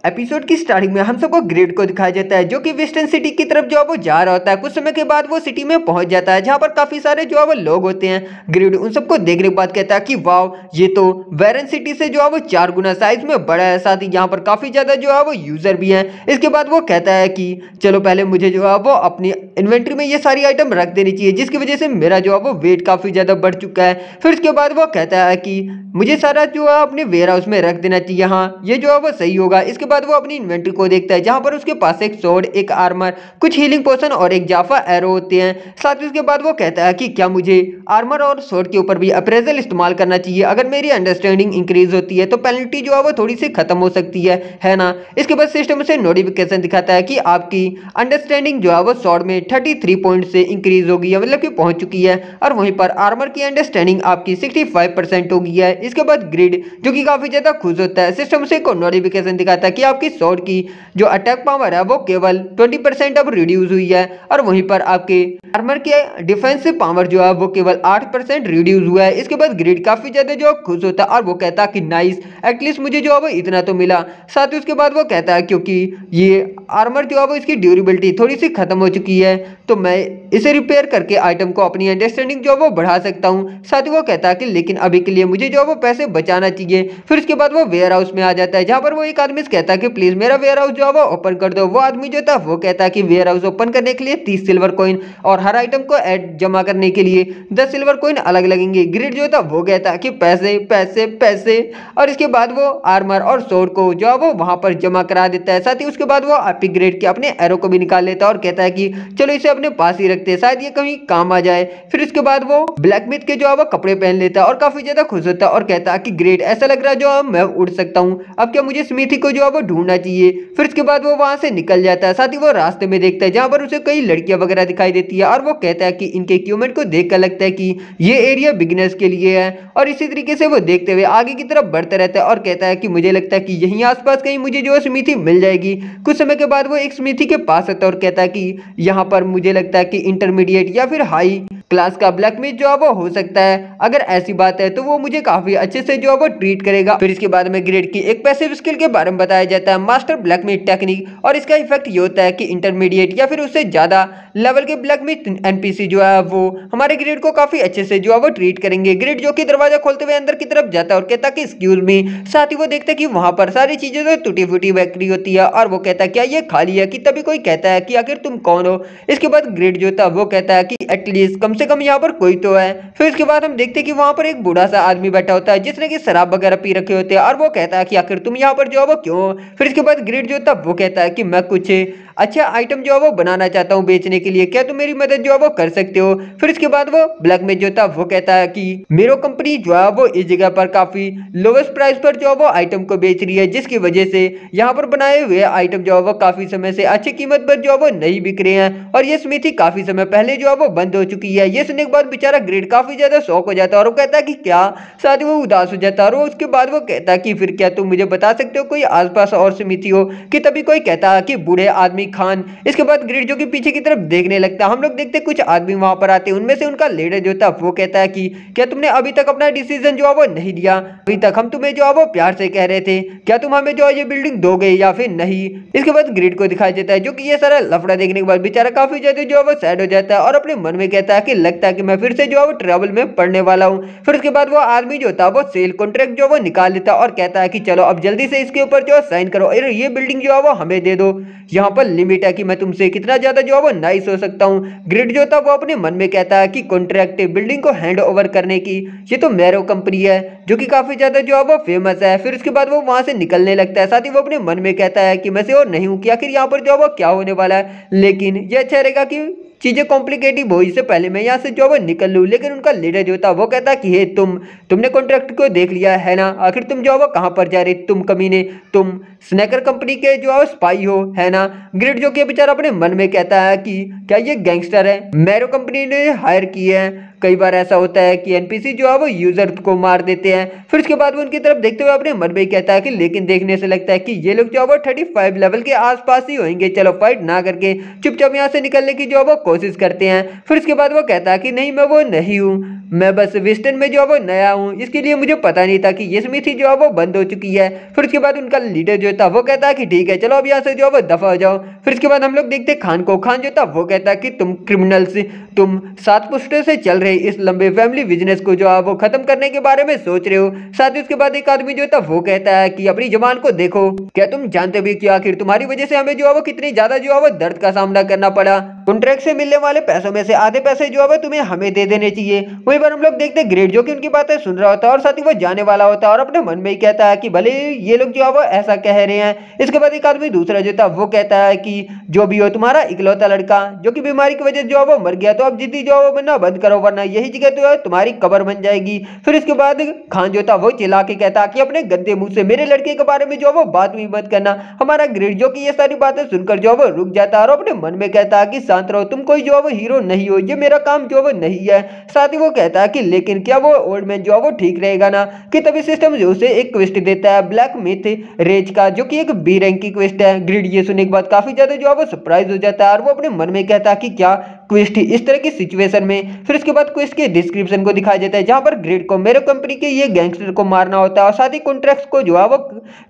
Episode की starting में हम सबको ग्रेड को दिखाया जाता है जो कि वेस्टर्न सिटी की तरफ जो है वो जा रहा होता है। कुछ समय के बाद वो सिटी में पहुंच जाता है जहां पर काफी सारे जो है वो लोग होते हैं। ग्रेड उन सबको देखने के बाद कहता है कि वाव, ये तो वेरन सिटी से जो है वो 4 गुना साइज में बड़ा है, साथ ही यहाँ पर काफी ज्यादा जो है वो यूजर भी हैं। इसके बाद वो कहता है कि चलो पहले मुझे जो है वो अपनी इन्वेंट्री में ये सारी आइटम रख देनी चाहिए, जिसकी वजह से मेरा जो है वो वेट काफी ज्यादा बढ़ चुका है। फिर उसके बाद वो कहता है कि मुझे सारा जो है अपने वेयर हाउस में रख देना चाहिए, हाँ ये जो है वो सही होगा। इसके बाद वो अपनी इन्वेंट्री को देखता है जहां पर उसके पास एक स्वॉर्ड, एक आर्मर, कुछ हीलिंग पोशन और एक जाफा एरो होते हैं। साथ ही उसके बाद वो कहता है कि क्या मुझे आर्मर और स्वॉर्ड के ऊपर भी अप्रेजल इस्तेमाल करना चाहिए, अगर मेरी अंडरस्टैंडिंग इंक्रीज होती है तो पेनल्टी जो है वो थोड़ी सी खत्म हो सकती है ना। इसके बाद सिस्टम से नोटिफिकेशन दिखाता है कि आपकी अंडरस्टैंडिंग जो है वो स्वॉर्ड में 33 पॉइंट से इंक्रीज हो गई है, मतलब कि पहुंच चुकी है, और वहीं पर आर्मर की अंडरस्टैंडिंग आपकी 65% हो गई है। इसके बाद ग्रिड जो कि काफी ज्यादा खुश होता है, सिस्टम से को नोटिफिकेशन दिखाता है कि आपकी स्वॉर्ड की जो अटैक पावर है वो केवल 20% अब रिड्यूस हुई है, और वहीं पर आपके आर्मर के डिफेंसिव पावर जो है वो केवल 8% रिड्यूस हुआ है। इसके बाद ग्रिड काफी ज्यादा जो खुश होता है और वो कहता है कि नाइस, एटलीस्ट मुझे जो है वो इतना तो मिला। साथ ही उसके बाद वो कहता है क्योंकि ये आर्मर जो है वो इसकी ड्यूरेबिलिटी थोड़ी सी खत्म हो चुकी है तो मैं इसे रिपेयर करके आइटम को अपनी अंडरस्टैंडिंग जो है वो बढ़ा सकता हूँ। साथ ही वो कहता है कि लेकिन अभी के लिए मुझे जो है वो पैसे बचाना चाहिए। फिर उसके बाद वो वेयर हाउस में आ जाता है जहाँ पर वो एक आदमी से कहता है कि प्लीज मेरा वेयर हाउस जो है वो ओपन कर दो। वो आदमी जो था वो कहता है कि वेयर हाउस ओपन करने के लिए 30 सिल्वर कॉइन और हर आइटम को ऐड जमा करने के लिए 10 सिल्वर कॉइन अलग लगेंगे। ग्रिड जो था वो कहता है कि पैसे पैसे पैसे, और इसके बाद वो आर्मर और स्वॉर्ड को जो है वो वहां पर जमा करा देता है। साथ ही उसके बाद वो अपग्रेड के अपने एरो को भी निकाल लेता है और कहता है कि चलो इसे अपने पास ही रखते हैं, शायद ये कहीं काम आ जाए। फिर इसके बाद वो ब्लैकमिथ के जो है वो कपड़े पहन लेता है और काफी ज्यादा खुश होता है और कहता है कि ग्रेट, ऐसा लग रहा है जो है मैं उड़ सकता हूँ, अब क्या मुझे स्मिथी को जो है वो ढूंढना चाहिए। फिर इसके बाद वो वहां से निकल जाता है। साथ ही वो रास्ते में देखता है जहां पर उसे कई लड़कियां वगैरह दिखाई देती है और वो कहता है कि इनके इक्विपमेंट को देखकर लगता है कि ये एरिया बिगिनर्स के लिए है, और इसी तरीके से वो देखते हुए आगे की तरफ बढ़ता रहता है और कहता है कि मुझे लगता है कि यहीं आसपास कहीं मुझे जो है स्मिथी मिल जाएगी। कुछ समय के बाद वो एक स्मिथी के पास आता है और कहता है कि यहाँ पर मुझे लगता है कि इंटरमीडिएट या फिर हाई क्लास का ब्लैकमेथ जो है वो हो सकता है, अगर ऐसी बात है तो वो मुझे काफी अच्छे से जो है वो ट्रीट करेगा। फिर इसके बाद में ग्रेड की एक पैसिव स्किल के बारे में बताया जाता है, मास्टर ब्लैकमेथ टेक्निक, और इसका इफेक्ट ये होता है कि इंटरमीडिएट या फिर उससे ज्यादा लेवल के ब्लैकमेथ एनपीसी जो है वो हमारे ग्रेड को काफी अच्छे से जो है वो ट्रीट करेंगे। ग्रेड जो कि दरवाजा खोलते हुए अंदर की तरफ जाता है और कहता है कि एक्सक्यूज मी। साथ ही वो देखता है कि वहां पर सारी चीजें तो टूटी फूटी बिखरी होती है और वो कहता है क्या ये खाली है, कि तभी कोई कहता है कि आखिर तुम कौन हो। इसके बाद ग्रेड जो था वो कहता है कि एटलीस्ट कम से कम यहाँ पर कोई तो है। फिर इसके बाद हम देखते हैं कि वहां पर एक बूढ़ा सा आदमी बैठा होता है जिसने कि शराब वगैरह पी रखे होते हैं और वो कहता है कि आखिर तुम यहाँ पर जो है वो क्यों। फिर इसके बाद ग्रेड जो था वो कहता है कि मैं कुछ अच्छा आइटम जो है वो बनाना चाहता हूँ बेचने के लिए, क्या तुम मेरी मदद जो है वो कर सकते हो। फिर इसके बाद वो ब्लैकमेथ जो था वो कहता है कि मेरो कंपनी जो है वो इस जगह पर काफी लोवेस्ट प्राइस पर जो है वो आइटम को बेच रही है, जिसकी वजह से यहाँ पर बनाए हुए आइटम जो है वो काफी समय से अच्छी कीमत पर जो है वो नहीं बिक रहे हैं, और ये स्मिथी काफी समय पहले जो है वो बंद हो चुकी है। ये सुनने के बाद बेचारा ग्रेड काफी ज्यादा शौक हो जाता है और वो कहता है कि क्या, साथ ही वो उदास हो जाता है और उसके बाद वो कहता है कि फिर क्या तुम मुझे बता सकते हो कोई आसपास और स्मिथी हो, कि तभी कोई कहता है कि बूढ़े आदमी खान। इसके बाद ग्रेड जो कि पीछे की तरफ देखने लगता है। हम लोग देखते कुछ आदमी वहां पर आते हैं, उनमें से उनका लीडर जो था वो कहता है कि क्या तुमने अभी तक अपना डिसीजन जो है वो नहीं दिया, अभी तक हम तुम्हें जो है वो प्यार से कह रहे थे, क्या तुम हमें जो है ये बिल्डिंग दोगे या फिर नहीं। इसके बाद ग्रेड को दिखाया जाता है जो कि ये सारा लफड़ा देखने के बाद बेचारा काफी ज्यादा जो है वो सैड हो जाता है और अपने मन में कहता है कि लगता है कि मैं फिर से जो है वो ट्रैवल में पड़ने वाला हूँ। फिर उसके बाद वो आदमी जो था वो सेल कॉन्ट्रैक्ट जो वो निकाल लेता है और कहता है कि चलो अब जल्दी से इसके ऊपर जो साइन करो, अरे ये बिल्डिंग जो है वो हमें दे दो, यहाँ पर लिमिट है कि मैं तुमसे कितना ज्यादा जो है वो नाइस हो सकता हूँ। ग्रिड जो था वो अपने मन में कहता है कि कॉन्ट्रैक्ट बिल्डिंग को हैंड ओवर करने की ये तो मेरो कंपनी है जो कि काफी ज्यादा जो है वो फेमस है। फिर उसके बाद वो वहां से निकलने लगता है। साथ ही वो अपने मन में कहता है कि मैं से और नहीं हूँ कि आखिर यहाँ पर जो है वो क्या होने वाला है, लेकिन ये अच्छा रहेगा कि चीजें कॉम्प्लिकेटेड हो इससे पहले मैं यहाँ से जो वो निकल लूँ। लेकिन उनका लीडर जो था वो कहता कि हे तुमने कॉन्ट्रैक्ट को देख लिया है ना, आखिर तुम जो वो कहाँ पर जा रहे, तुम कमीने, तुम स्नैकर कंपनी के जो है स्पाई हो है ना। ग्रिड जो कि बेचारा अपने मन में कहता है कि क्या ये गैंगस्टर है, मेरो कंपनी ने हायर की है, कई बार ऐसा होता है कि एनपीसी जो है वो यूजर को मार देते हैं। फिर उसके बाद वो उनकी तरफ देखते हुए अपने मन में कहता है कि लेकिन देखने से लगता है कि ये लोग जो है वो 35 लेवल के आसपास ही होंगे, चलो फाइट ना करके चुपचाप यहाँ से निकलने की जो है वो कोशिश करते हैं। फिर उसके बाद वो कहता है कि नहीं, मैं वो नहीं हूँ, मैं बस वेस्टर्न में जो है वो नया हूँ, इसके लिए मुझे पता नहीं था कि ये स्मिथी जो है वो बंद हो चुकी है। फिर उसके बाद उनका लीडर जो था वो कहता है कि ठीक है चलो अब यहाँ से जो है वो दफा हो जाओ। फिर उसके बाद हम लोग देखते हैं खान को। खान जो था वो कहता है कि तुम क्रिमिनल्स, तुम 7 पुश्तों से चल रहे इस लंबे फैमिली बिजनेस को जो है वो खत्म करने के बारे में सोच रहे हो। साथ ही उसके बाद एक आदमी जो था वो कहता है कि अपनी जबान को देखो, क्या तुम जानते भी कि आखिर तुम्हारी वजह से हमें जो है वो कितनी ज्यादा जो है वो दर्द का सामना करना पड़ा। कॉन्ट्रैक्ट से मिलने वाले पैसों में से आधे पैसे जो है वो तुम्हें हमें दे देने चाहिए। वहीं पर हम लोग देखते हैं ग्रेट जो कि उनकी बातें सुन रहा होता है और साथ ही वो जाने वाला होता है और अपने मन में ही कहता है कि भले ये लोग जो है वो ऐसा कह रहे हैं। इसके बाद एक आदमी दूसरा जो था वो कहता है कि जो भी हो तुम्हारा इकलौता लड़का जो कि बीमारी की वजह से जो है वो मर गया, तो अब जिद्दी जो है वो बनना बंद करो वरना यही जगह तो है तुम्हारी कब्र बन जाएगी। फिर इसके बाद खान जो था वो चिल्ला के कहता कि अपने गंदे मुंह से मेरे लड़के के बारे में जो है वो बात भी मत करना। हमारा ग्रेट जो कि ये सारी बातें सुनकर जो है वो रुक जाता है और अपने मन में कहता है कि शांत रहो, तुम कोई जो है वो हीरो नहीं हो, ये मेरा काम जो है वो नहीं है। साथ ही वो कहता है कि लेकिन क्या वो ओल्ड मैन जो है वो ठीक रहेगा ना। कि तभी सिस्टम जो उसे एक क्वेस्ट देता है ब्लैक मिथ रेज का, जो कि एक बी रैंक की क्वेस्ट है। ग्रिड ये सुनने के बाद काफी ज्यादा जो है वो सरप्राइज हो जाता है और वो अपने मन में कहता है कि क्या क्वेस्ट इस तरह की सिचुएशन में। फिर उसके बाद क्वेस्ट के डिस्क्रिप्शन को दिखाया जाता है जहां पर ग्रिड को मेरे कंपनी के ये गैंगस्टर को मारना होता है और साथ ही कॉन्ट्रैक्ट्स को जो है वो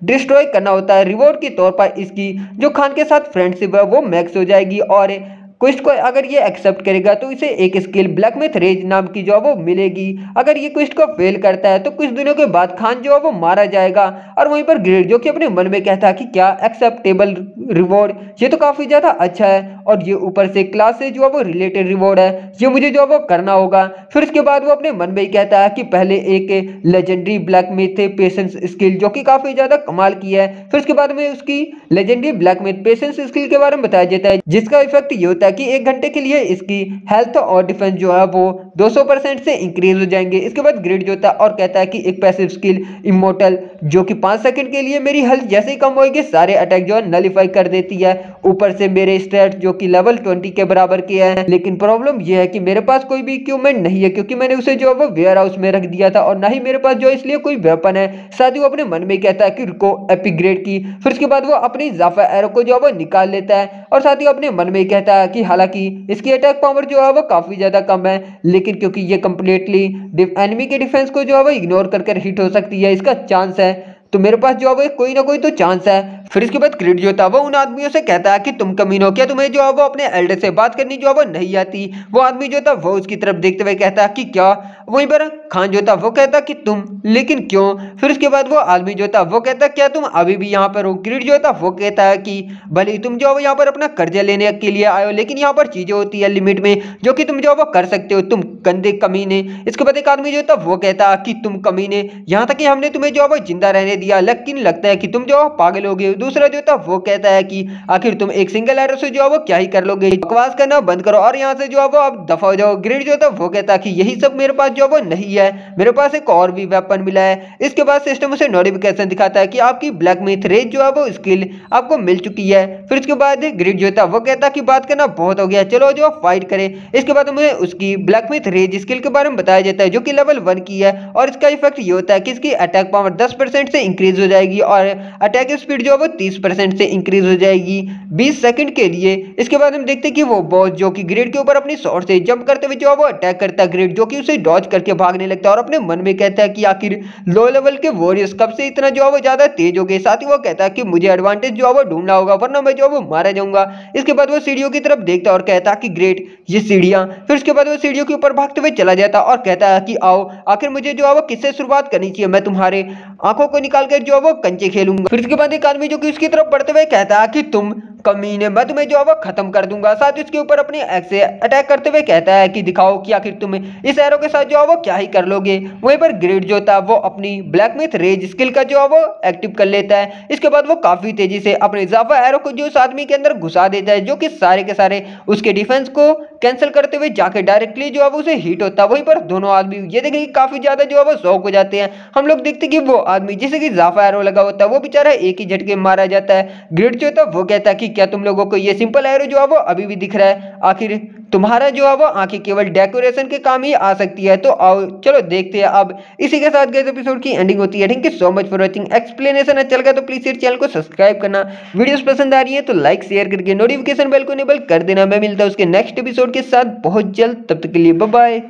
डिस्ट्रॉय करना होता है। रिवॉर्ड के तौर पर इसकी जो खान के साथ फ्रेंडशिप है वो मैक्स हो जाएगी और क्वेस्ट को अगर ये एक्सेप्ट करेगा तो इसे एक स्किल ब्लैक मिथ रेज नाम की जो है वो मिलेगी। अगर ये क्वेस्ट को फेल करता है तो कुछ दिनों के बाद खान जो है वो मारा जाएगा। और वहीं पर ग्रेड जो कि अपने मन में कहता है कि क्या एक्सेप्टेबल रिवॉर्ड, ये तो काफी ज्यादा अच्छा है और ये ऊपर से क्लास से जो है वो रिलेटेड रिवॉर्ड है, ये मुझे जो है वो करना होगा। फिर उसके बाद वो अपने मन में ही कहता है कि पहले एक legendary black myth patience skill जो कि काफी ज्यादा कमाल की है। फिर उसके बाद में उसकी legendary black myth patience skill के बारे में बताया जाता है जिसका इफेक्ट ये होता है कि 1 घंटे के लिए इसकी हेल्थ और डिफेंस जो है वो 200% से इंक्रीज हो जाएंगे। इसके बाद ग्रिड जो होता है और कहता है कि एक पैसिव स्किल इमोर्टल जो कि 5 सेकंड के लिए मेरी हेल्थ जैसे ही कम होगी सारे अटैक जो है नलीफाई कर देती है। ऊपर से मेरे स्टैट जो कि लेवल 20 के बराबर के हैं। लेकिन प्रॉब्लम यह है कि मेरे पास कोई भी इक्विपमेंट नहीं है क्योंकि मैंने उसे जो है वो वेयर हाउस में रख दिया था और ना ही मेरे पास जो इसलिए कोई वेपन है। साथ ही वो अपने मन में कहता है कि रुको एपिग्रेड की। फिर उसके बाद वो अपनी जाफा एरो को जो है वो निकाल लेता है और साथ ही अपने मन में कहता है कि हालांकि इसकी अटैक पावर जो है वो काफी ज्यादा कम है, लेकिन क्योंकि ये कंप्लीटली एनिमी के डिफेंस को जो है वो इग्नोर कर हिट हो सकती है, इसका चांस है, तो मेरे पास जो है कोई ना कोई तो चांस है। फिर इसके बाद क्रिड जो था वो उन आदमियों से कहता है कि तुम कमीनो, क्या तुम्हें जो है वो अपने एल्डर से बात करनी जो है वो नहीं आती। वो आदमी जो था वो उसकी तरफ देखते हुए कहता है कि क्या। वहीं पर खान जो था वो कहता कि तुम, लेकिन क्यों। फिर उसके बाद वो आदमी जो था वो कहता क्या तुम अभी भी यहाँ पर हो। क्रिड जो था वो कहता है कि भले तुम जो है यहाँ पर अपना कर्जा लेने के लिए आए हो लेकिन यहाँ पर चीजें होती है लिमिट में जो कि तुम जो है वो कर सकते हो, तुम गंदे कमीने। इसके बाद एक आदमी जो था वो कहता कि तुम कमीने, यहाँ तक कि हमने तुम्हें जो है वो जिंदा रहने दिया लेकिन लगता है कि तुम जो पागल हो गए। दूसरा जो था वो कहता है कि आखिर तुम एक सिंगल एरो से जो है वो क्या ही कर लोगे, बकवास करना बंद करो और यहाँ से जो है वो अब दफा हो जाओ। ग्रिड जो था वो कहता है कि यही सब मेरे पास जो है वो नहीं है, मेरे पास एक और भी वेपन मिला है। इसके बाद सिस्टम उसे नोटिफिकेशन दिखाता है कि आपकी ब्लैक मिथ रेज जो है वो स्किल आपको मिल चुकी है। फिर उसके बाद ग्रिड जो था वो कहता कि बात करना बहुत हो गया, चलो जो फाइट करें। इसके बाद हमें उसकी ब्लैक मिथ रेज स्किल के बारे में बताया जाता है जो कि लेवल 1 की है और इसका इफेक्ट ये होता है कि इसकी अटैक पावर 10% से इंक्रीज हो जाएगी और अटैक स्पीड जो है वो 30% से इंक्रीज हो जाएगी 20 सेकंड के लिए। इसके बाद हम देखते हैं कि वो बॉस जो कि ग्रेड के ऊपर अपनी शॉट से जंप करते हुए जो है वो अटैक करता है। ग्रेड जो कि उसे डॉज करके भागने लगता है और अपने मन में कहता है कि आखिर लो लेवल के वॉरियर्स कब से इतना जो है वो ज्यादा तेज हो गए। साथ ही वो कहता है कि मुझे एडवांटेज जो है वो ढूंढना होगा वरना मैं जो है वो मारा जाऊंगा। इसके बाद वो सीढ़ियों की तरफ देखता है और कहता है कि ग्रेट ये सीढ़ियां। फिर उसके बाद वो सीढ़ियों के ऊपर भागते हुए चला जाता और कहता है कि आओ आखिर मुझे जो है वो किससे शुरुआत करनी चाहिए, मैं तुम्हारे आंखों को निकाल कर जो है वो कंचे खेलूंगा। फिर उसके बाद एक आदमी जो कि उसकी तरफ बढ़ते हुए कहता है कि तुम कमीने, मैं तुम्हें जो है वो खत्म कर दूंगा। साथ ही उसके ऊपर अपनी एक्स से अटैक करते हुए कहता है कि दिखाओ कि आखिर तुम इस एरो के साथ जो है वो क्या ही कर लोगे। वहीं पर ग्रेड जो था वो अपनी ब्लैक मिथ रेज स्किल का जो है वो एक्टिव कर लेता है। इसके बाद वो काफी तेजी से अपने जाफा एरो को जो उस आदमी के अंदर घुसा देता है जो कि सारे के सारे उसके डिफेंस को कैंसिल करते हुए जाके डायरेक्टली जो है वो उसे हिट होता है। वहीं पर दोनों आदमी ये देखें कि काफी ज्यादा जो है वो शॉक हो जाते हैं। हम लोग देखते कि वो आदमी जिसे कि ज़ाफा एरो लगा होता है वो बेचारा एक ही झटके में मारा जाता है। ग्रिड जो होता है वो कहता है कि क्या तुम लोगों को ये सिंपल एरो जो है वो अभी भी दिख रहा है? आखिर तुम्हारा जो है वो आंखें केवल डेकोरेशन के काम ही आ सकती है। तो आओ चलो देखते हैं। अब इसी के साथ गाइस एपिसोड की एंडिंग होती है। Thank you so much for watching. Explanation अच्छा लगा तो प्लीज इस चैनल को सब्सक्राइब करना। वीडियोस पसंद आ रही है तो लाइक शेयर करके नोटिफिकेशन बेल को इनेबल कर देना। मैं मिलता हूं उसके नेक्स्ट एपिसोड के साथ बहुत जल्द। तब तक के लिए बाय बाय।